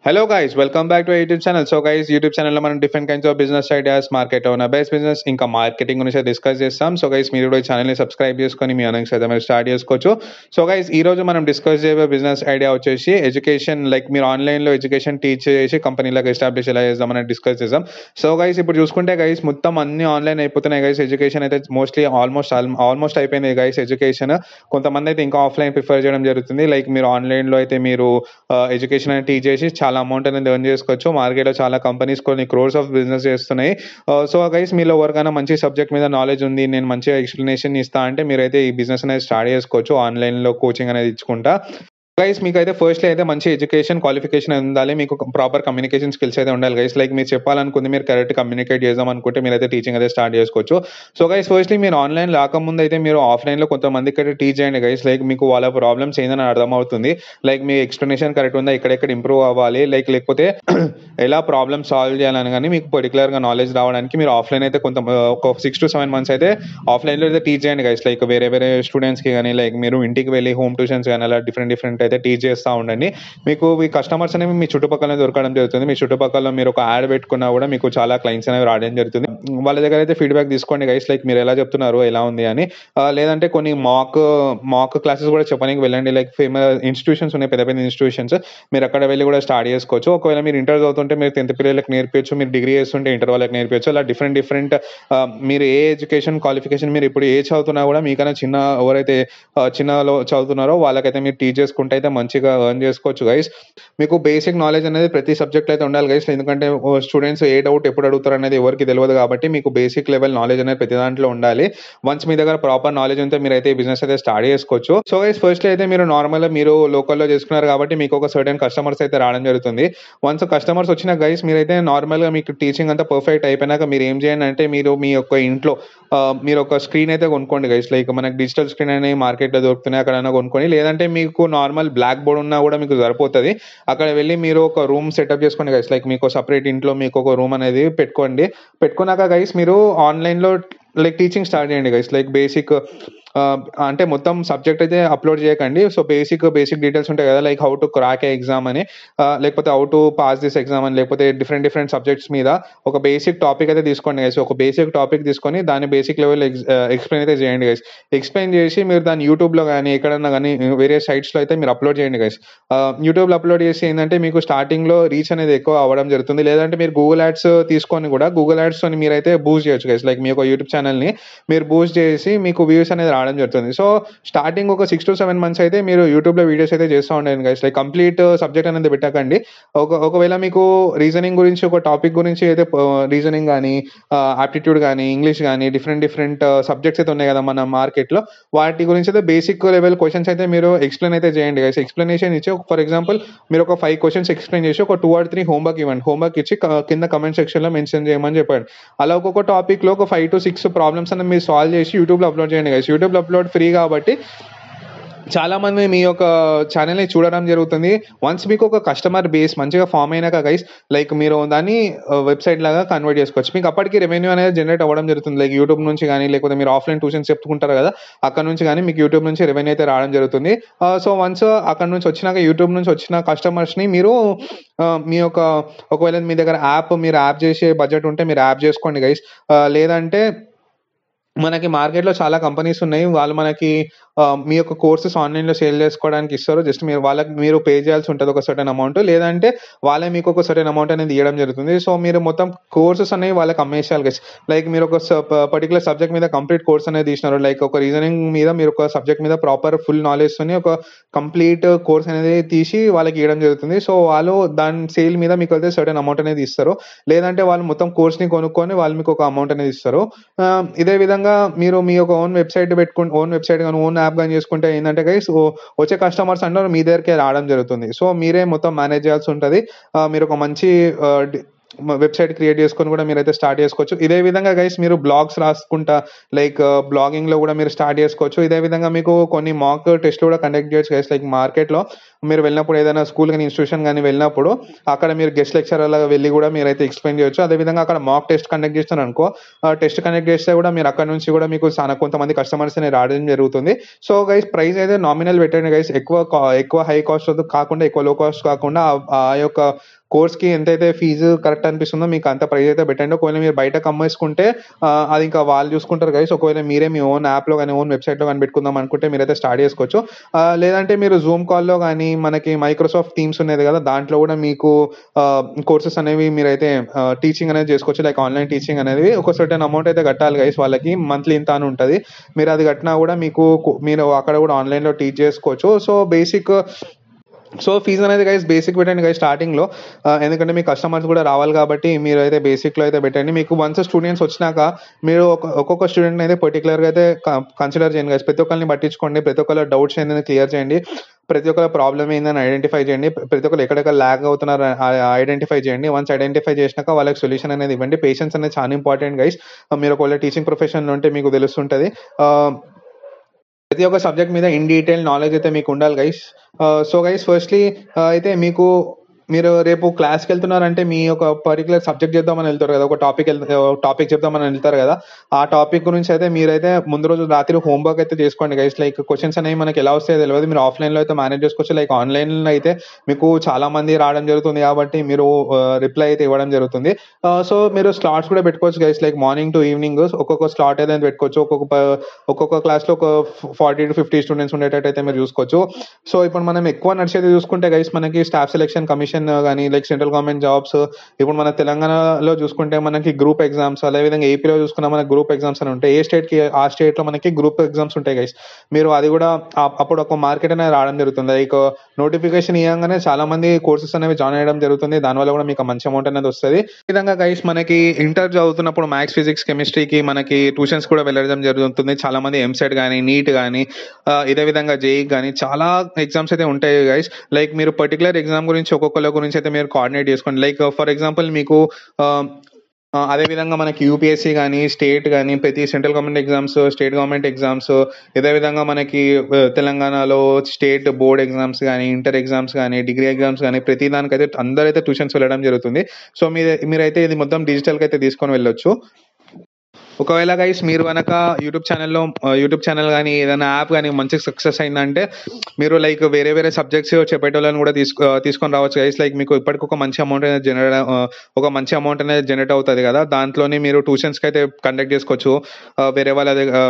Hello guys, welcome back to our YouTube channel. So guys, YouTube channel లో మనం different kinds of business ideas, market ఉన్న best business ఇంకా marketing గురించి discuss చేస్తాం. So guys, మీరు కూడా ఈ ఛానల్ ని సబ్స్క్రైబ్ చేసుకొని మీ ఎర్నింగ్స్ అయితే మీరు స్టార్ట్ చేసుకోవచ్చు. సో గైస్, ఈ రోజు మనం డిస్కస్ చేయబోయే బిజినెస్ ఐడియా వచ్చేసి ఎడ్యుకేషన్, లైక్ మీరు ఆన్లైన్ లో ఎడ్యుకేషన్ టీచ్ చేసి కంపెనీలకు ఎస్టాబ్లిష్ ఎలా చేద్దామని డిస్కస్ చేద్దాం. సో గైస్, ఇప్పుడు చూసుకుంటే గైస్ మొత్తం అన్ని ఆన్లైన్ అయిపోతున్నాయి గైస్. ఎడ్యుకేషన్ అయితే మోస్ట్లీ ఆల్మోస్ట్ అయిపోయింది గైస్ ఎడ్యుకేషన్. కొంతమంది అయితే ఇంకా ఆఫ్లైన్ ప్రిఫర్ చేయడం జరుగుతుంది. లైక్ మీరు ఆన్లైన్ లో అయితే మీరు ఎడ్యుకేషన్ అనేది టీచ్ చేసి చాలా అమౌంట్ అనేది ఎర్న్ చేసుకోవచ్చు. మార్కెట్లో చాలా కంపెనీస్ కొన్ని క్రోర్స్ ఆఫ్ బిజినెస్ చేస్తున్నాయి. సో గైస్, మీలో ఎవరికైనా మంచి సబ్జెక్ట్ మీద నాలెడ్జ్ ఉంది, నేను మంచిగా ఎక్స్ప్లెనేషన్ ఇస్తా అంటే మీరైతే ఈ బిజినెస్ అనేది స్టార్ట్ చేసుకోవచ్చు ఆన్లైన్లో కోచింగ్ అనేది ఇచ్చుకుంటా. గైస్, మీకు అయితే ఫస్ట్లీ అయితే మంచి ఎడ్యుకేషన్ క్వాలిఫికేషన్ ఉండాలి, మీకు ప్రాపర్ కమ్యూనికేషన్ స్కిల్స్ అయితే ఉండాలి గైస్. లైక్ మీరు చెప్పాలనుకుంది, మీరు కరెక్ట్ కమ్యూనికేట్ చేద్దాం అనుకుంటే మీరైతే టీచింగ్ అయితే స్టార్ట్ చేసుకోవచ్చు. సో గైస్, ఫస్ట్లీ మీరు ఆన్లైన్ రాకముందు అయితే మీరు ఆఫ్లైన్లో కొంతమందికి అయితే టీచ్ చేయండి గైస్. లైక్ మీకు వాళ్ళ ప్రాబ్లమ్స్ ఏందని అర్థమవుతుంది. లైక్ మీ ఎక్స్ప్లెనేషన్ కరెక్ట్ ఉందా, ఎక్కడెక్కడ ఇంప్రూవ్ అవ్వాలి, లేకపోతే ఎలా ప్రాబ్లమ్ సాల్వ్ చేయాలని కానీ మీకు పర్టికులర్గా నాలెడ్జ్ రావడానికి మీరు ఆఫ్లైన్ అయితే ఒక 6 to 7 months అయితే ఆఫ్లైన్లో అయితే టీచ్ చేయండి గైస్. లైక్ వేరే స్టూడెంట్స్కి కానీ, లైక్ మీరు ఇంటికి వెళ్ళి హోమ్ ట్యూషన్స్ కానీ అలా డిఫరెంట్ అయితే టీచ్ చేస్తూ ఉండండి. మీకు ఈ కస్టమర్స్ అనేవి మీ చుట్టుపక్కల దొరకడం జరుగుతుంది. మీ చుట్టుపక్కల మీరు ఒక యాడ్ పెట్టుకున్నా కూడా మీకు చాలా క్లయింట్స్ అనేవి రావడం జరుగుతుంది. వాళ్ళ దగ్గర అయితే ఫీడ్బ్యాక్ తీసుకోండి గైస్. లైక్ మీరు ఎలా చెప్తున్నారు, ఎలా ఉంది అని. లేదంటే కొన్ని మాక్ క్లాసెస్ కూడా చెప్పడానికి వెళ్ళండి. లైక్ ఫేమస్ ఇన్స్టిట్యూషన్స్ ఉన్నాయి, పెద్ద ఇన్స్టిట్యూషన్స్, మీరు అక్కడ వెళ్ళి కూడా స్టార్ట్ చేసుకోవచ్చు. ఒకవేళ మీరు ఇంటర్ చదువుతుంటే మీరు 10th పిల్లలకు నేర్పించచ్చు, మీరు డిగ్రీ చేస్తుంటే ఇంటర్ వాళ్ళకి నేర్పించచ్చు. అలా డిఫరెంట్ మీరు ఏ ఎడ్యుకేషన్ క్వాలిఫికేషన్ మీరు ఇప్పుడు ఏ చదువుతున్నా కూడా మీకన్నా ఎవరైతే చిన్నలో చదువుతున్నారో వాళ్ళకైతే మీరు టీచ్ చేసుకుంటే అయితే మంచిగా ఎర్న్ చేసుకోవచ్చు గైస్. మీకు బేసిక్ నాలెడ్జ్ అనేది ప్రతి సబ్జెక్ట్ అయితే ఉండాలి గైస్. ఎందుకంటే స్టూడెంట్స్ ఏ డౌట్ ఎప్పుడు అడుగుతారు అనేది ఎవరికి తెలియదు కాబట్టి మీకు బేసిక్ లెవెల్ నాలెడ్జ్ అనేది ప్రతి దాంట్లో ఉండాలి. వన్స్ మీ దగ్గర ప్రాపర్ నాలెడ్జ్ ఉంటే మీరు అయితే ఈ బిజినెస్ అయితే స్టార్ట్ చేసుకోవచ్చు. సో గైస్, ఫస్ట్ అయితే మీరు నార్మల్ మీరు లోకల్లో చేసుకున్నారు కాబట్టి మీకు ఒక సర్టెన్ కస్టమర్స్ అయితే రావడం జరుగుతుంది. వన్స్ కస్టమర్స్ వచ్చిన గైస్, మీరైతే నార్మల్గా మీకు టీచింగ్ అంతా పర్ఫెక్ట్ అయిపోయినాక మీరు ఏం చేయండి అంటే మీరు మీ యొక్క ఇంట్లో మీరు ఒక స్క్రీన్ అయితే కొనుక్కోండి గైస్. లైక్ మనకి డిజిటల్ స్క్రీన్ అనేవి మార్కెట్లో దొరుకుతున్నాయి, అక్కడైనా కొనుక్కొని. లేదంటే మీకు నార్మల్ బ్లాక్ బోర్డ్ ఉన్నా కూడా మీకు సరిపోతుంది. అక్కడ వెళ్ళి మీరు ఒక రూమ్ సెటప్ చేసుకోండి గైస్. లైక్ మీకు సపరేట్ ఇంట్లో మీకు ఒక రూమ్ అనేది పెట్టుకున్నాక గైస్ మీరు ఆన్లైన్లో లైక్ టీచింగ్ స్టార్ట్ చేయండి గైస్. లైక్ బేసిక్ అంటే మొత్తం సబ్జెక్ట్ అయితే అప్లోడ్ చేయకండి. సో బేసిక్ డీటెయిల్స్ ఉంటాయి కదా, like how to crack exam అని, లేకపోతే how to pass this exam అని, లేకపోతే డిఫరెంట్ సబ్జెక్ట్స్ మీద ఒక బేసిక్ టాపిక్ అయితే తీసుకోండి గైస్. ఒక బేసిక్ టాపిక్ తీసుకొని దాన్ని బేసిక్ లెవెల్ ఎక్స్ప్లెయిన్ అయితే చేయండి గైస్. ఎక్స్ప్లెయిన్ చేసి మీరు దాన్ని యూట్యూబ్లో కానీ ఎక్కడన్నా కానీ వేరే సైట్స్లో అయితే మీరు అప్లోడ్ చేయండి గైస్. యూట్యూబ్లో అప్లోడ్ చేసి ఏంటంటే మీకు స్టార్టింగ్లో రీచ్ అనేది ఎక్కువ అవ్వడం జరుగుతుంది. లేదంటే మీరు గూగుల్ యాడ్స్ తీసుకొని కూడా గూగుల్ యాడ్స్ అని మీరైతే బూస్ట్ చేయొచ్చు గైస్. లైక్ మీ యొక్క యూట్యూబ్ ఛానల్ని మీరు బూస్ట్ చేసి మీకు వ్యూస్ అనేది రావడం జరుగుతుంది. సో స్టార్టింగ్ ఒక 6 to 7 months అయితే మీరు యూట్యూబ్లో వీడియోస్ అయితే చేస్తూ ఉండండి గైస్. లైక్ కంప్లీట్ సబ్జెక్ట్ అనేది పెట్టకండి. ఒకవేళ మీకు రీజనింగ్ గురించి ఒక టాపిక్ గురించి అయితే రీజనింగ్ కానీ, ఆప్టిట్యూడ్ కానీ, ఇంగ్లీష్ కానీ డిఫరెంట్ సబ్జెక్ట్స్ అయితే ఉన్నాయి కదా మన మార్కెట్లో, వాటి గురించి అయితే బేసిక్ లెవెల్ క్వశ్చన్స్ అయితే మీరు ఎక్స్ప్లెయిన్ అయితే చేయండి గైస్. ఎక్స్ప్లెనేషన్ ఇచ్చి ఫర్ ఎగ్జాంపుల్ మీరు ఒక 5 questions ఎక్స్ప్లెయిన్ చేసి ఒక 2 or 3 హోంవర్క్ ఇవ్వండి. హోంవర్క్ ఇచ్చి కింద కమెంట్ సెక్షన్లో మెన్షన్ చేయమని చెప్పండి. అలా ఒక్కొక్క టాపిక్లో ఒక 5 to 6 ప్రాబ్లమ్స్ అనేది మీరు సాల్వ్ చేసి యూట్యూబ్లో అప్లోడ్ చేయండి గైస్. యూట్యూబ్లో అప్లోడ్ ఫ్రీ కాబట్టి చాలా మంది మీ యొక్క ఛానల్ని చూడడం జరుగుతుంది. వన్స్ మీకు ఒక కస్టమర్ బేస్ మంచిగా ఫామ్ అయినాక గైస్, లైక్ మీరు దాన్ని వెబ్సైట్ లాగా కన్వర్ట్ చేసుకోవచ్చు. మీకు అప్పటికి రెవెన్యూ అనేది జనరేట్ అవ్వడం జరుగుతుంది. లైక్ యూట్యూబ్ నుంచి కానీ, లేకపోతే మీరు ఆఫ్లైన్ ట్యూషన్స్ చెప్పుకుంటారు కదా, అక్కడ నుంచి కానీ మీకు యూట్యూబ్ నుంచి రెవెన్యూ అయితే రావడం జరుగుతుంది. సో వన్స్ అక్కడ నుంచి వచ్చినాక, యూట్యూబ్ నుంచి వచ్చిన కస్టమర్స్ని మీరు మీ యొక్క ఒకవేళ మీ దగ్గర మీరు యాప్ చేసే బడ్జెట్ ఉంటే మీరు యాప్ చేసుకోండి గైస్. లేదంటే మనకి మార్కెట్లో చాలా కంపెనీస్ ఉన్నాయి, వాళ్ళు మనకి మీ యొక్క కోర్సెస్ ఆన్లైన్లో సేల్ చేసుకోవడానికి ఇస్తారు. జస్ట్ మీరు పే చేయాల్సి ఉంటుంది ఒక సర్టెన్ అమౌంట్, లేదంటే వాళ్ళే మీకు ఒక సర్టెన్ అమౌంట్ అనేది ఇవ్వడం జరుగుతుంది. సో మీరు మొత్తం కోర్సెస్ అనేవి వాళ్ళకి అమ్మేసేయాలి గైస్. లైక్ మీరు ఒక పర్టికులర్ సబ్జెక్ట్ మీద కంప్లీట్ కోర్స్ అనేది తీసినారు, లైక్ ఒక రీజనింగ్ మీద మీరు ఒక సబ్జెక్ట్ మీద ప్రాపర్ ఫుల్ నాలెడ్జ్తోని ఒక కంప్లీట్ కోర్స్ అనేది తీసి వాళ్ళకి ఇవ్వడం జరుగుతుంది. సో వాళ్ళు దాని సేల్ మీద మీకు అయితే సర్టెన్ అమౌంట్ అనేది ఇస్తారు. లేదంటే వాళ్ళు మొత్తం కోర్స్ని కొనుక్కొని వాళ్ళు మీకు ఒక అమౌంట్ అనేది ఇస్తారు. ఇదే విధంగా మీరు మీ యొక్క ఓన్ వెబ్సైట్ కానీ ఓన్ యాప్ కానీ చేసుకుంటే ఏంటంటే గైస్, వచ్చే కస్టమర్స్ అందరూ మీ దగ్గరికి రావడం జరుగుతుంది. సో మీరే మొత్తం మేనేజ్ చేయాల్సి ఉంటుంది. మీరు ఒక మంచి వెబ్సైట్ క్రియేట్ చేసుకొని కూడా మీరైతే స్టార్ట్ చేసుకోవచ్చు. ఇదే విధంగా గైస్ మీరు బ్లాగ్స్ రాసుకుంటా, లైక్ బ్లాగింగ్లో కూడా మీరు స్టార్ట్ చేసుకోవచ్చు. ఇదే విధంగా మీకు కొన్ని మాక్ టెస్ట్లు కూడా కండక్ట్ చేయొచ్చు గైస్. లైక్ మార్కెట్లో మీరు వెళ్ళినప్పుడు ఏదైనా స్కూల్ కానీ ఇన్స్టిట్యూషన్ కానీ వెళ్ళినప్పుడు అక్కడ మీరు గెస్ట్ లెక్చరర్ లాగా వెళ్ళి కూడా మీరైతే ఎక్స్ప్లెయిన్ చేయొచ్చు. అదేవిధంగా అక్కడ మాక్ టెస్ట్ కండక్ట్ చేస్తున్నారు అనుకో, టెస్ట్ కండక్ట్ చేస్తే కూడా మీరు అక్కడ నుంచి కూడా మీకు చాలా కొంతమంది కస్టమర్స్ అనేది రావడం జరుగుతుంది. సో గైస్ ప్రైస్ అయితే నామినల్ పెట్టండి గైస్, ఎక్కువ హై కాస్ట్ కాకుండా ఎక్కువ లో కాస్ట్ కాకుండా ఆ యొక్క కోర్స్కి ఎంతైతే ఫీజు కరెక్ట్ అనిపిస్తుందో మీకు అంత ప్రైస్ అయితే పెట్టండి. ఒకవేళ మీరు బయటకు అమ్మేసుకుంటే అది ఇంకా వాళ్ళు చూసుకుంటారు గైస్. ఒకవేళ మీరే మీ ఓన్ యాప్లో కానీ ఓన్ వెబ్సైట్లో కానీ పెట్టుకుందాం అనుకుంటే మీరైతే స్టార్ట్ చేసుకోవచ్చు. లేదంటే మీరు జూమ్ కాల్లో కానీ మనకి మైక్రోసాఫ్ట్ టీమ్స్ ఉన్నది కదా, దాంట్లో కూడా మీకు కోర్సెస్ అనేవి మీరైతే టీచింగ్ అనేది చేసుకోవచ్చు. లైక్ ఆన్లైన్ టీచింగ్ అనేది ఒక సర్టెన్ అమౌంట్ అయితే కట్టాలి గైస్, వాళ్ళకి మంత్లీ ఇంత అని ఉంటుంది. మీరు అది కట్టినా కూడా మీరు అక్కడ కూడా ఆన్లైన్లో టీచ్ చేసుకోవచ్చు. సో ఫీజు అనేది గైస్ బేసిక్ పెట్టండి గైస్ స్టార్టింగ్లో, ఎందుకంటే మీ కస్టమర్స్ కూడా రావాలి కాబట్టి మీరు అయితే బేసిక్లో అయితే పెట్టండి. మీకు వన్స్ స్టూడెంట్స్ వచ్చినాక మీరు ఒక్కొక్క స్టూడెంట్ అయితే పర్టికులర్గా అయితే కన్సిడర్ చేయండి గైస్. ప్రతి ఒక్కరిని పట్టించుకోండి, ప్రతి ఒక్కరి డౌట్స్ ఏంటని క్లియర్ చేయండి, ప్రతి ఒక్కరి ప్రాబ్లమ్ ఏందని ఐడెంటిఫై చేయండి, ప్రతి ఒక్కరు ఎక్కడెక్కడ ల్యాగ్ అవుతున్నారు ఐడెంటిఫై చేయండి. వన్స్ ఐడెంటిఫై చేసినాక వాళ్ళకి సొల్యూషన్ అనేది ఇవ్వండి. పేషెన్స్ అనేది చాలా ఇంపార్టెంట్ గైస్. మీరు ఒకవేళ టీచింగ్ ప్రొఫెషన్లో ఉంటే మీకు తెలుస్తుంటుంది. ప్రతి ఒక్క సబ్జెక్ట్ మీద ఇన్ డీటెయిల్ నాలెడ్జ్ అయితే మీకు ఉండాలి గైస్. సో గైస్ ఫస్ట్లీ అయితే మీరు రేపు క్లాస్కి వెళ్తున్నారంటే మీ ఒక పర్టికులర్ సబ్జెక్ట్ చెప్దామని వెళ్తారు కదా, ఒక టాపిక్ చెప్దామని వెళ్తారు కదా, ఆ టాపిక్ గురించి అయితే మీరైతే ముందు రోజు రాత్రి హోంవర్క్ అయితే చేసుకోండి గైస్. లైక్ క్వశ్చన్స్ అనేవి మనకి ఎలా వస్తాయో తెలియదు, మీరు ఆఫ్లైన్లో అయితే మేనేజ్ చేసుకోవచ్చు. లైక్ ఆన్లైన్లో అయితే మీకు చాలా మంది రావడం జరుగుతుంది కాబట్టి మీరు రిప్లై అయితే ఇవ్వడం జరుగుతుంది. సో మీరు స్లాట్స్ కూడా పెట్టుకోవచ్చు guys, like morning to evening ఒక్కొక్క స్లాట్ అయితే పెట్టుకోవచ్చు. ఒక్కొక్క క్లాస్లో ఒక 40 to 50 స్టూడెంట్స్ ఉండేటట్టు అయితే మీరు చూసుకోవచ్చు. సో ఇప్పుడు మనం ఎక్కువ నడిచేది చూసుకుంటే గైస్ మనకి స్టాఫ్ సెలెక్షన్ కమిషన్ కానీ లైక్ సెంట్రల్ గవర్నమెంట్ జాబ్స్, ఇప్పుడు మన తెలంగాణలో చూసుకుంటే మనకి గ్రూప్ ఎగ్జామ్స్, అదేవిధంగా ఏపీలో చూసుకున్నా మనకి గ్రూప్ ఎగ్జామ్స్ అని ఉంటాయి. ఏ స్టేట్కి ఆ స్టేట్లో మనకి గ్రూప్ ఎగ్జామ్స్ ఉంటాయి గైస్. మీరు అది కూడా అప్పుడు ఒక మార్కెట్ అనేది రావడం జరుగుతుంది. లైక్ నోటిఫికేషన్ ఇవ్వగానే చాలా మంది కోర్సెస్ అనేవి జాయిన్ అయ్యడం జరుగుతుంది, దానివల్ల కూడా మీకు మంచి అమౌంట్ అనేది వస్తుంది. ఈ విధంగా గైస్ మనకి ఇంటర్ చదువుతున్నప్పుడు మ్యాథ్స్, ఫిజిక్స్, కెమిస్ట్రీకి మనకి ట్యూషన్స్ కూడా వెళ్ళడం జరుగుతుంది. చాలా మంది ఎంసెట్ కానీ నీట్ కానీ ఇదే విధంగా జేఈ కానీ చాలా ఎగ్జామ్స్ అయితే ఉంటాయి గైస్. లైక్ మీరు పర్టికులర్ ఎగ్జామ్ గురించి ఒక్కొక్కరి గురించి అయితే మీరు కోఆర్డినేట్ చేసుకోండి. లైక్ ఫర్ ఎగ్జాంపుల్ మీకు అదేవిధంగా మనకి యూపీఎస్సీ కానీ స్టేట్ కానీ ప్రతి central government exams, state government exams, ఇదే విధంగా మనకి తెలంగాణలో స్టేట్ బోర్డ్ ఎగ్జామ్స్ కానీ, ఇంటర్ ఎగ్జామ్స్ కానీ, డిగ్రీ ఎగ్జామ్స్ కానీ ప్రతి దానికైతే అందరైతే ట్యూషన్స్ వెళ్ళడం జరుగుతుంది. సో మీరైతే ఇది మొత్తం డిజిటల్గా అయితే తీసుకొని వెళ్ళొచ్చు. ఒకవేళ గైస్ మీరు కనుక యూట్యూబ్ ఛానల్ కానీ ఏదైనా యాప్ కానీ మంచి సక్సెస్ అయిందంటే మీరు లైక్ వేరే సబ్జెక్ట్స్ చెప్పేటోళ్ళని కూడా తీసుకొని రావచ్చు గైస్. లైక్ మీకు ఇప్పటికి ఒక మంచి అమౌంట్ అనేది జనరేట్ అవుతుంది కదా, దాంట్లోనే మీరు ట్యూషన్స్కి అయితే కండక్ట్ చేసుకోవచ్చు.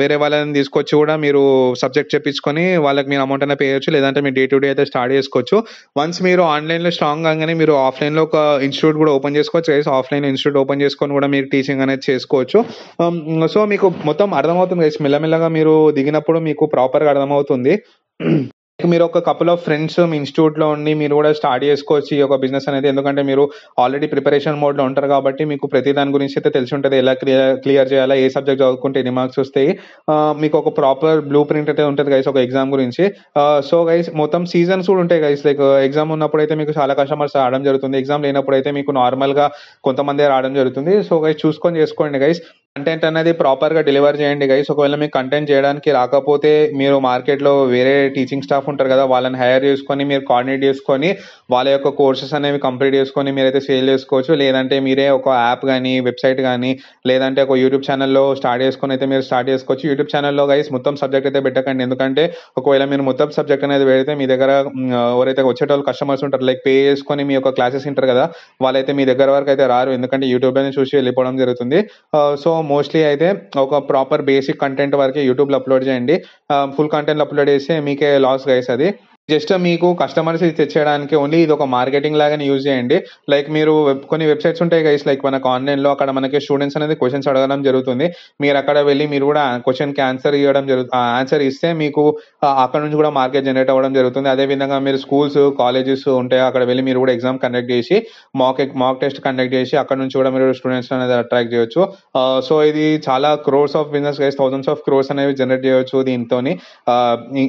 వేరే వాళ్ళని తీసుకొచ్చి కూడా మీరు సబ్జెక్ట్ చెప్పించుకొని వాళ్ళకి మీరు అమౌంట్ అనేది పే చేయొచ్చు. లేదంటే మీరు డే టు డే అయితే స్టార్ట్ చేసుకోవచ్చు. వన్స్ మీరు ఆన్లైన్లో స్ట్రాంగ్ కాగానే మీరు ఆఫ్లైన్లో ఒక ఇన్స్టిట్యూట్ కూడా ఓపెన్ చేసుకోవచ్చు గైస్. ఆఫ్లైన్ ఇన్స్టిట్యూట్ ఓపెన్ చేసుకొని కూడా మీరు టీచింగ్ అనేది చేసుకోవచ్చు. సో మీకు మొత్తం అర్థమవుతుంది గైస్, మెల్లమెల్లగా మీరు దిగినప్పుడు మీకు ప్రాపర్గా అర్థమవుతుంది. మీరు ఒక కపుల్ ఆఫ్ ఫ్రెండ్స్ మీ ఇన్స్టిట్యూట్లో ఉండి మీరు కూడా స్టార్ట్ చేసుకోవచ్చు ఈ ఒక బిజినెస్ అనేది. ఎందుకంటే మీరు ఆల్రెడీ ప్రిపరేషన్ మోడ్లో ఉంటారు కాబట్టి మీకు ప్రతి దాని గురించి అయితే తెలిసి ఉంటుంది, ఎలా క్లియర్ చేయాలా, ఏ సబ్జెక్ట్ చదువుకుంటే ఎన్ని మార్క్స్ వస్తాయి, మీకు ఒక ప్రాపర్ బ్లూ ప్రింట్ అయితే ఉంటుంది గైస్ ఒక ఎగ్జామ్ గురించి. సో గైస్ మొత్తం సీజన్స్ కూడా ఉంటాయి గైస్. లైక్ ఎగ్జామ్ ఉన్నప్పుడు అయితే మీకు చాలా కస్టమర్స్ రావడం జరుగుతుంది, ఎగ్జామ్ లేనప్పుడు అయితే మీకు నార్మల్గా కొంతమంది రావడం జరుగుతుంది. సో గైస్ చూసుకొని చేసుకోండి గైస్. కంటెంట్ అనేది ప్రాపర్గా డెలివర్ చేయండి గైస్. ఒకవేళ మీకు కంటెంట్ చేయడానికి రాకపోతే మీరు మార్కెట్లో వేరే టీచింగ్ స్టాఫ్ ఉంటారు కదా, వాళ్ళని హైర్ చేసుకొని మీరు కోఆర్డినేట్ చేసుకొని వాళ్ళ యొక్క కోర్సెస్ అనేవి కంప్లీట్ చేసుకొని మీరైతే సేల్ చేసుకోవచ్చు. లేదంటే మీరే ఒక యాప్ కానీ వెబ్సైట్ కానీ లేదంటే ఒక యూట్యూబ్ ఛానల్లో స్టార్ట్ చేసుకోవచ్చు. యూట్యూబ్ ఛానల్లో గైస్ మొత్తం సబ్జెక్ట్ అయితే పెట్టకండి, ఎందుకంటే ఒకవేళ మీరు మొత్తం సబ్జెక్ట్ అనేది పెడితే మీ దగ్గర ఎవరైతే వచ్చేటోళ్ళు కస్టమర్స్ ఉంటారు లైక్ పే చేసుకొని మీ యొక్క క్లాసెస్ ఉంటారు కదా, వాళ్ళైతే మీ దగ్గర వరకు అయితే రారు, ఎందుకంటే యూట్యూబ్లోనే చూసి వెళ్ళిపోవడం జరుగుతుంది. సో మోస్ట్లీ అయితే ఒక ప్రాపర్ బేసిక్ కంటెంట్ వరకే యూట్యూబ్లో అప్లోడ్ చేయండి. ఫుల్ కంటెంట్ అప్లోడ్ చేస్తే మీకే లాస్ గైస్. అది జస్ట్ మీకు కస్టమర్స్ తెచ్చేయడానికి ఓన్లీ ఇది ఒక మార్కెటింగ్ లాగానే యూజ్ చేయండి. లైక్ మీరు కొన్ని వెబ్సైట్స్ ఉంటాయి గైస్, లైక్ మనకు ఆన్లైన్లో అక్కడ మనకి స్టూడెంట్స్ అనేది క్వశ్చన్స్ అడగడం జరుగుతుంది. మీరు అక్కడ వెళ్ళి మీరు కూడా క్వశ్చన్కి ఆన్సర్ ఇస్తే మీకు అక్కడ నుంచి కూడా మార్కెట్ జనరేట్ అవ్వడం జరుగుతుంది. అదేవిధంగా మీరు స్కూల్స్, కాలేజెస్ ఉంటాయి, అక్కడ వెళ్ళి మీరు కూడా ఎగ్జామ్ కండక్ట్ చేసి మాక్ టెస్ట్ కండక్ట్ చేసి అక్కడ నుంచి కూడా మీరు స్టూడెంట్స్ అనేది అట్రాక్ట్ చేయొచ్చు. సో ఇది చాలా crores of business guys, thousands of crores అనేవి జనరేట్ చేయొచ్చు దీంతో.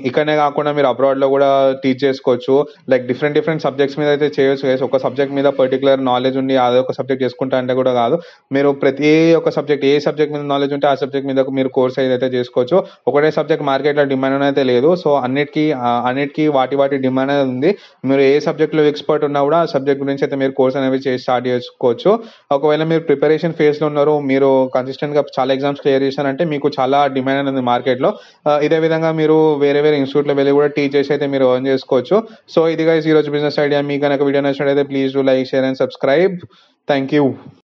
ఇక్కడనే కాకుండా మీరు అబ్రాడ్లో కూడా టీచ్ చేసుకోవచ్చు. లైక్ డిఫరెంట్ సబ్జెక్ట్స్ మీద అయితే చేయొచ్చు గైస్. ఒక సబ్జెక్ట్ మీద పర్టికులర్ నాలెడ్జ్ ఉండి అదొక సబ్జెక్ట్ చేసుకుంటా అంటే కూడా కాదు. మీరు ప్రతి ఒక్క సబ్జెక్ట్ ఏ సబ్జెక్ట్ మీద నాలెడ్జ్ ఉంటే ఆ సబ్జెక్ట్ మీద మీరు కోర్స్ అయితే చేసుకోవచ్చు. ఒకటే సబ్జెక్ట్ మార్కెట్లో డిమాండ్ అయితే లేదు. సో అన్నిటికీ వాటి డిమాండ్ అనేది ఉంది. మీరు ఏ సబ్జెక్ట్లో ఎక్స్పర్ట్ ఉన్నా కూడా ఆ సబ్జెక్ట్ గురించి అయితే మీరు కోర్స్ అనేవి స్టార్ట్ చేసుకోవచ్చు. ఒకవేళ మీరు ప్రిపరేషన్ ఫేజ్లో ఉన్నారు, మీరు కన్సిస్టెంట్గా చాలా ఎగ్జామ్స్ క్లియర్ చేశారంటే మీకు చాలా డిమాండ్ అనేది మార్కెట్లో. ఇదే విధంగా మీరు వేరే ఇన్స్టిట్యూట్లో వెళ్ళి కూడా టీచ్ చేసి అయితే మీరు ఎర్న్ చేసుకోవచ్చు. సో ఇది గైస్ ఈరోజు బిజినెస్ ఐడియా. మీకు కనుక వీడియో నచ్చినట్లయితే please do like, share and subscribe. Thank you.